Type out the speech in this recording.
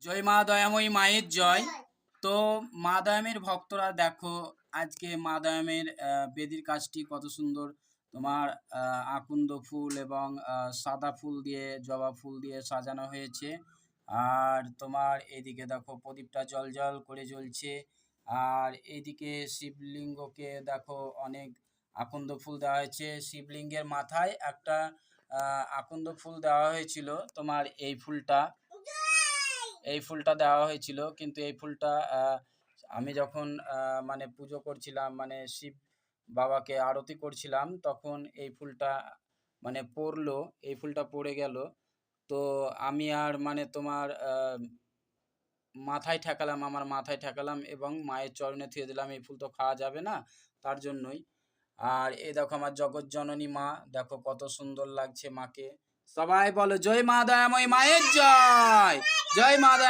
জয় মা দয়াময়ী মায়ের জয়। তো মা দয়ামের ভক্তরা দেখো, আজকে মা দয়ামের বেদির কাজটি কত সুন্দর। তোমার আকন্দ ফুল এবং সাদা ফুল দিয়ে, জবা ফুল দিয়ে সাজানো হয়েছে। আর তোমার এদিকে দেখো প্রদীপটা জল করে জ্বলছে। আর এইদিকে শিবলিঙ্গকে দেখো, অনেক আকন্দ ফুল দেওয়া হয়েছে। শিবলিঙ্গের মাথায় একটা আকন্দ ফুল দেওয়া হয়েছিল। তোমার এই ফুলটা দেওয়া হয়েছিল, কিন্তু এই ফুলটা আমি যখন মানে পুজো করছিলাম, মানে শিব বাবাকে আরতি করছিলাম, তখন এই ফুলটা মানে পড়লো, এই ফুলটা পড়ে গেল। তো আমি আর মানে তোমার আমার মাথায় ঠেকালাম এবং মায়ের চরণে থুয়ে দিলাম। এই ফুল তো খাওয়া যাবে না, তার জন্যই। আর এই দেখো আমার জগৎ জননী মা, দেখো কত সুন্দর লাগছে মাকে। সবাই বলো জয় মা দয়াময়ী মায়ের জয়। জয় মা দয়া